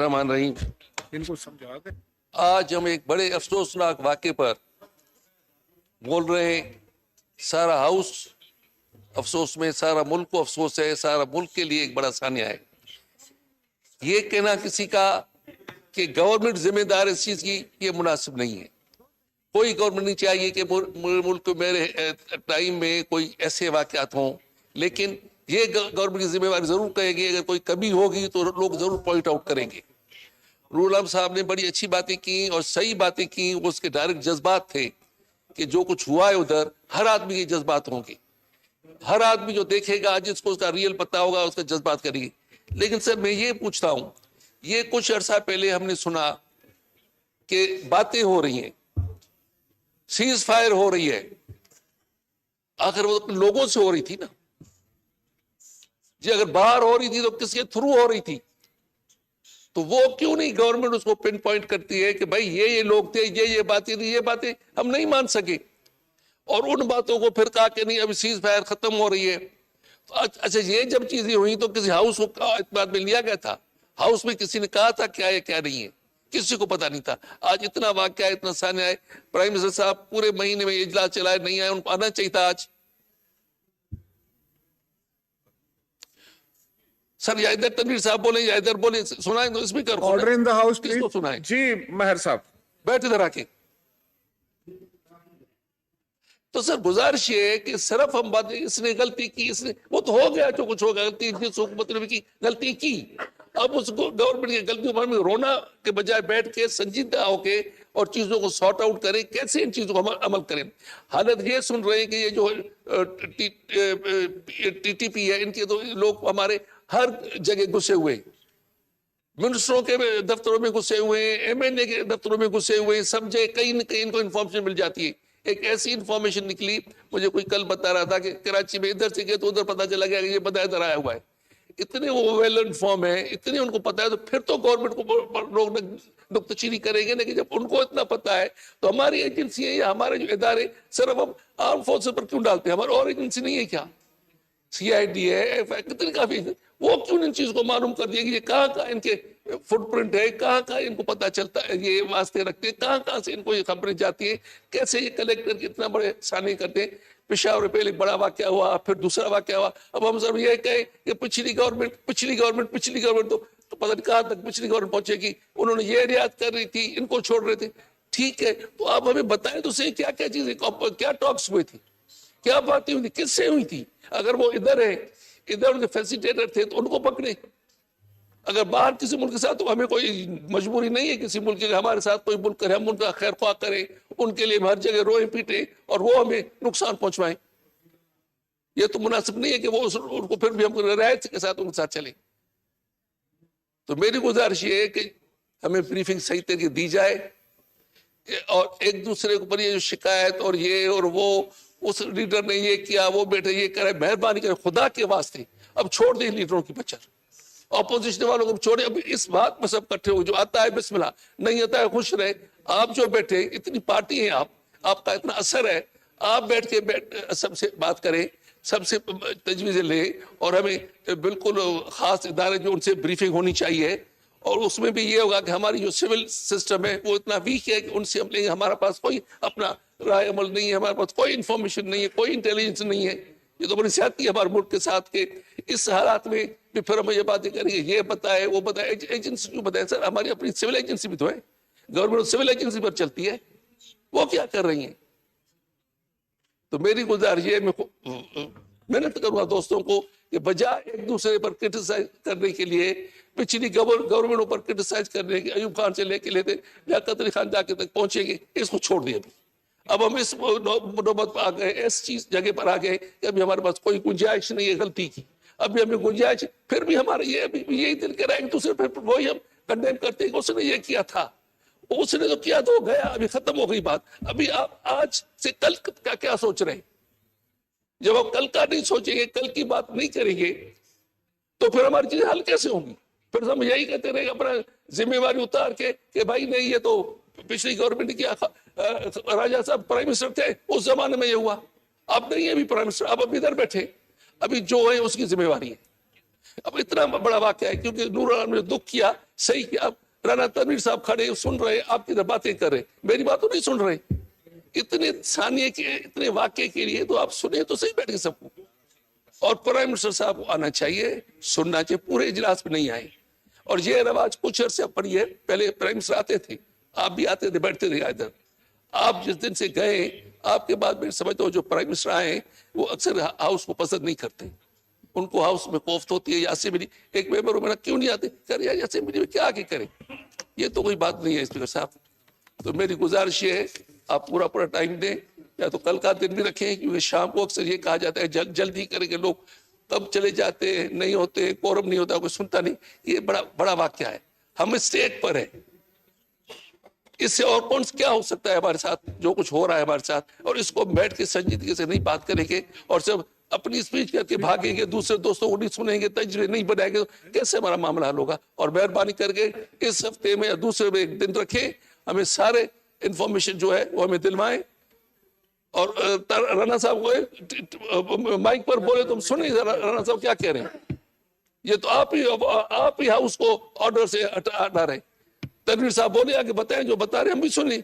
رحمان رحیم، ان کو سمجھا دیں. آج ہم ایک بڑے افسوسناک واقعے پر بول رہے ہیں. سارا ہاؤس افسوس میں، سارا ملک کو افسوس ہے، سارا ملک کے لیے ایک بڑا سانیہ ہے. یہ کہنا کسی کا کہ گورنمنٹ ذمہ دار اس چیز کی، یہ مناسب نہیں ہے. کوئی گورنمنٹ نہیں چاہیے کہ ملک میرے ٹائم میں کوئی ایسے واقعات ہوں، لیکن یہ گورنمنٹ کی ذمہ داری ضرور کہے گی. اگر کوئی کمی ہوگی تو لوگ ضرور پوائنٹ آؤٹ کریں گے. رول عام صاحب نے بڑی اچھی باتیں کی اور صحیح باتیں کی. اس کے ڈائریکٹ جذبات تھے کہ جو کچھ ہوا ہے ادھر، ہر آدمی کے جذبات ہوں گے. ہر آدمی جو دیکھے گا، جس کو اس کا ریئل پتہ ہوگا، اس کا جذبات کرے گی. لیکن سر میں یہ پوچھتا ہوں، یہ کچھ عرصہ پہلے ہم نے سنا کہ باتیں ہو رہی ہیں، سیز فائر ہو رہی ہے. آخر وہ لوگوں سے ہو رہی تھی نا جی. اگر باہر ہو رہی تھی تو کس کے تھرو ہو رہی تھی؟ تو وہ کیوں نہیں گورنمنٹ اس کو پن پوائنٹ کرتی ہے کہ بھائی یہ لوگ تھے، یہ باتیں تھی، یہ باتیں ہم نہیں مان سکے. اور ان باتوں کو پھر کہا کہ نہیں ابھی سیز فائر ختم ہو رہی ہے. تو اچھا، یہ جب چیزیں ہوئی تو کسی ہاؤس کو اعتماد میں لیا گیا تھا؟ ہاؤس میں کسی نے کہا تھا کیا ہے کیا نہیں ہے؟ کسی کو پتا نہیں تھا. آج اتنا واقعہ ہے، اتنا سانیہ ہے. پرائم منسٹر صاحب پورے مہینے میں اجلاس چلائے نہیں آئے، ان کو آنا چاہیے تھا آج. سر یا ادھر تنویر صاحب بولیں یا ادھر بولیں، سنائیں تو اسپیکر کو. آرڈر ان دا ہاؤس کس کو سنائیں؟ جی مہر صاحب. بیٹھ ادھر آ کے. تو سر گزارش یہ ہے کہ صرف ہم بات، اس نے غلطی کی، اس نے، وہ تو ہو گیا جو کچھ ہوگا. غلطی جس حکومت نے کی غلطی کی. اب اس کو گورنمنٹ کی غلطیوں پر رونا کے بجائے بیٹھ کے سنجیدہ ہو کے اور چیزوں کو سارٹ آؤٹ کریں، کیسے ان چیزوں کو عمل کریں. حالت یہ سن رہے ہیں کہ یہ جو ٹی ٹی پی ہے، ان کے تو لوگ ہمارے ہر جگہ گھسے ہوئے ہیں. منسٹروں کے دفتروں میں گھسے ہوئے ہیں، ایم این اے کے دفتروں میں گھسے ہوئے ہیں. سب جگہ کہیں نہ کہیں ان کو انفارمیشن مل جاتی ہے. ایک ایسی انفارمیشن نکلی، مجھے کوئی کل بتا رہا تھا کہ کراچی میں ادھر سے گئے تو ادھر پتا چلا گیا کہ یہ بندہ ادھر آیا ہوا ہے. اتنے وہ ویل انفارم ہے، اتنے ان کو پتا ہے. تو پھر تو گورنمنٹ کو لوگ نکتہ چینی کریں گے نا کہ جب ان کو اتنا پتا ہے تو ہماری ایجنسی ہے یا ہمارے جو ادارے صرف ہم آرم فورسز پر کیوں ڈالتے ہیں؟ ہماری اور ایجنسی نہیں ہے کیا؟ سی آئی ڈی ہے، کتنی کافی، وہ کیوں ان چیز کو معلوم کر دیا کہ یہ کہاں کہاں ان کے فٹ پرنٹ ہے، کہاں کہاں ان کو پتہ چلتا ہے، یہ واسطے رکھتے ہیں، کہاں کہاں سے ان کو یہ خبریں جاتی ہیں، کیسے یہ کلیکٹر کے اتنا بڑے سانی کرتے ہیں. پشاور پہلے بڑا واقعہ ہوا، پھر دوسرا واقعہ ہوا. اب ہم سب یہ کہیں کہ پچھلی گورنمنٹ تو پتہ نہیں کہاں تک پچھلی گورنمنٹ پہنچے گی. انہوں نے یہ رعایت کر رہی تھی، ان کو چھوڑ رہے تھے. ٹھیک ہے، تو آپ ہمیں بتائیں تو صحیح کیا کیا چیزیں، کیا ٹاکس ہوئے تھی، کیا باتیں ہوئی تھی، کس سے ہوئی تھی. اگر وہ ادھر ہے، ادھر ان کے فیسیلیٹیٹر تھے تو ان کو پکڑے. اگر باہر کسی ملک کے ساتھ، تو ہمیں کوئی مجبوری نہیں ہے کسی ملک کے ہمارے ساتھ کوئی ملک کرے، ہم ان کا خیر خواہ کریں، ان کے لیے ہر جگہ روئیں پیٹیں اور وہ ہمیں نقصان پہنچوائیں. یہ تو مناسب نہیں ہے کہ وہ ان کو پھر بھی ہم رعایت کے ساتھ ان کے ساتھ چلیں. تو میری گزارش یہ ہے کہ ہمیں بریفنگ صحیح طریقے دی جائے اور ایک دوسرے کے اوپر یہ جو شکایت اور یہ اور وہ، اس لیڈر نے یہ کیا، وہ بیٹے یہ کرے، مہربانی کرے خدا کے واسطے اب چھوڑ دیں لیڈروں کی بچر. اپوزیشن والوں کو چھوڑے. اب اس بات میں سب کٹھے ہو، جو آتا ہے بسم اللہ، نہیں آتا ہے خوش رہے. آپ جو بیٹھے، اتنی پارٹی ہیں آپ کا اتنا اثر ہے، آپ بیٹھ کے سب سے بات کریں، سب سے تجویزیں لیں. اور ہمیں بالکل خاص ادارے جو ان سے بریفنگ ہونی چاہیے. اور اس میں بھی یہ ہوگا کہ ہماری جو سول سسٹم ہے وہ اتنا ویک ہے کہ ان سے ہم لیں گے. ہمارا پاس کوئی اپنا رائے عمل نہیں ہے، ہمارے پاس کوئی انفارمیشن نہیں ہے، کوئی انٹیلیجنس نہیں ہے. یہ تو بڑی سیاحتی ہے ہمارے ملک کے ساتھ کہ اس حالات میں بھی پھر ہمیں یہ باتیں کریں گے، یہ بتائے وہ بتائے. ایجنسی کیوں بتائے سر؟ ہماری اپنی سول ایجنسی بھی تو ہے، گورنمنٹ سول ایجنسی پر چلتی ہے، وہ کیا کر رہی ہیں؟ تو میری گزارش یہ، میں محنت کروں گا دوستوں کو کہ بجائے ایک دوسرے پر کرٹیسائز کرنے کے لیے، پچھلی گورنمنٹوں پر کرٹیسائز کرنے کے، ایوب خان سے لے کے لیتے لیاقت علی خان جا کے تک پہنچیں گے، اس کو چھوڑ دیا. اب ہم اس نوبت پر آ گئے، اس چیز جگہ پر آ گئے کہ ابھی ہمارے پاس کوئی گنجائش نہیں ہے غلطی کی. ابھی ہمیں گنجائش، پھر بھی ہمارا یہ ابھی یہی دل کر رہا ہے کہ دوسرے پھر وہی ہم کنڈیم کرتے ہیں کہ اس نے یہ کیا تھا، اس نے تو کیا تو گیا، ابھی ختم ہو گئی بات. ابھی آپ آج سے کل کا کیا سوچ رہے ہیں؟ جب آپ کل کا نہیں سوچیں گے، کل کی بات نہیں کریں گے، تو پھر ہماری چیزیں حل کیسے ہوں گی؟ پھر ہم یہی کہتے رہے اپنا ذمہ داری اتار کے کہ بھائی نہیں، یہ تو پچھلی گورنمنٹ کیا، راجہ صاحب پرائم منسٹر تھے اس زمانے میں یہ ہوا، اب نہیں ہے ابھی پرائم منسٹر، اب ادھر بیٹھے، ابھی جو ہے اس کی ذمہ داری ہے. اب اتنا بڑا واقعہ ہے کیونکہ نور عالم نے دکھ کیا, صحیح کیا. اب رانا تنویر صاحب کھڑے سن رہے, آپ کی باتیں کر رہے, میری باتوں نہیں سن رہے. اتنے ثانیے کے اتنے واقعے کے لیے تو آپ سنیں تو صحیح بیٹھ کے سب کو. اور پرائم منسٹر صاحب کو آنا چاہیے, سننا چاہیے, پورے اجلاس میں نہیں آئے. اور یہ رواج کچھ عرصے پڑھیے, پہلے پرائم منسٹر آتے تھے, آپ بھی آتے تھے, بیٹھتے تھے ادھر. آپ جس دن سے گئے آپ کے بعد میں سمجھتا ہوں جو پرائم منسٹر آئے وہ اکثر ہاؤس کو پسند نہیں کرتے. ان کو ہاؤس میں کوفت ہوتی ہے یا اسمبلی. ایک ممبر میں کیوں نہیں آتے, کر یار اسمبلی میں کیا آگے کریں, یہ تو کوئی بات نہیں ہے اسپیکر صاحب. تو میری گزارش یہ ہے آپ پورا ٹائم دیں, یا تو کل کا دن بھی رکھیں, کیونکہ شام کو اکثر یہ کہا جاتا ہے جلدی کریں گے لوگ, تب چلے جاتے نہیں ہوتے, کورم نہیں ہوتا, کوئی سنتا نہیں. یہ بڑا واقعہ ہے, ہم اسٹیٹ پر ہیں. اس سے اور کون کیا ہو سکتا ہے ہمارے ساتھ, جو کچھ ہو رہا ہے ہمارے ساتھ, اور اس کو بیٹھ کے سنجیدگی سے نہیں بات کریں گے اور سب اپنی اسپیچ کر کے بھاگیں گے, دوسرے دوستوں کو نہیں سنیں گے, تجربے نہیں بنائیں گے, تو کیسے ہمارا معاملہ حل ہوگا. اور مہربانی کر کے اس ہفتے میں یا دوسرے میں ایک دن رکھیں, ہمیں سارے انفارمیشن جو ہے وہ ہمیں دلوائیں. اور رانا صاحب کو مائک پر بولے تو ہم سنیں رانا صاحب کیا کہہ رہے ہیں. یہ تو آپ ہی ہاؤس کو آرڈر سے ہٹا رہے ہیں. تنویر صاحب بولے آگے بتائیں, جو بتا رہے ہیں ہم بھی سنیں.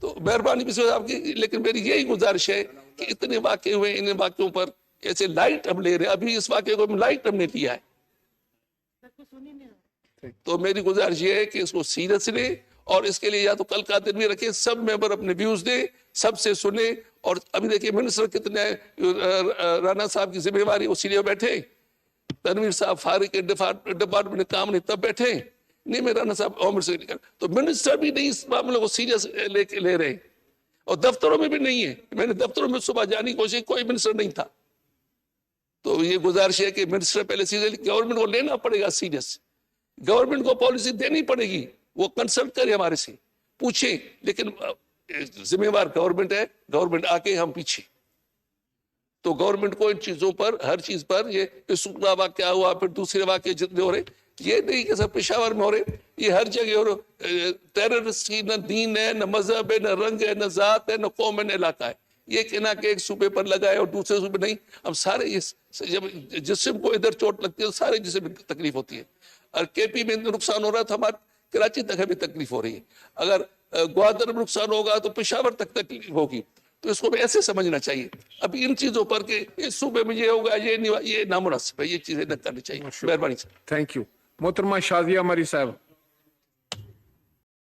تو مہربانی بھی صاحب کی, لیکن میری یہی گزارش ہے کہ اتنے واقعے ہوئے, ان واقعوں پر ایسے لائٹ ہم لے رہے ہیں. ابھی اس واقعے کو لائٹ ہم نے لیا ہے. تو میری گزارش یہ ہے کہ اس کو سیریس لیں, اور اس کے لیے یا تو کل کا دن بھی رکھیں, سب ممبر اپنے ویوز دیں, سب سے سنیں. اور ابھی دیکھیں منسٹر کتنے, رانا صاحب کی ذمہ داری اسی لیے بیٹھے, تنویر صاحب فارغ ڈپارٹمنٹ میں کام نہیں تب بیٹھے نہیں, میں رانا صاحب عمر سے نکل. تو منسٹر بھی نہیں اس معاملے کو سیریس لے رہے, اور دفتروں میں بھی نہیں ہے. میں نے دفتروں میں صبح جانے کی کوشش, کوئی منسٹر نہیں تھا. تو یہ گزارش ہے کہ منسٹر پہلے سیریس, گورنمنٹ کو لینا پڑے گا سیریس, گورنمنٹ کو پالیسی دینی پڑے گی, وہ کنسلٹ کرے ہمارے سے, پوچھیں. لیکن ذمہ دار گورنمنٹ ہے, گورنمنٹ آگے ہم پیچھے. تو گورنمنٹ کو ان چیزوں پر, ہر چیز پر, یہ سکھلا واقعہ ہوا, پھر دوسرے واقعے جتنے ہو رہے, یہ نہیں کہ سب پشاور میں ہو رہے, یہ ہر جگہ ہو رہے. ٹیررسٹ کی نہ دین ہے, نہ مذہب ہے, نہ رنگ ہے, نہ ذات ہے, نہ قوم ہے, نہ علاقہ ہے. یہ کہنا کہ ایک صوبے پر لگائے اور دوسرے صوبے نہیں. ہم سارے جب جسم کو ادھر چوٹ لگتی ہے تو سارے جسم میں تکلیف ہوتی ہے. اور کے پی میں نقصان ہو رہا ہے تو ہمارے کراچی تک ہمیں تکلیف ہو رہی ہے. اگر گوادر میں نقصان ہوگا تو پشاور تک تکلیف ہوگی. تو اس کو بھی ایسے سمجھنا چاہیے. اب ان چیزوں پر کہ اس صوبے میں یہ ہوگا, یہ نامناسب ہے, یہ چیزیں نہ کرنی چاہیے. مہربانی. Thank you. محترمہ شازیہ مری صاحب.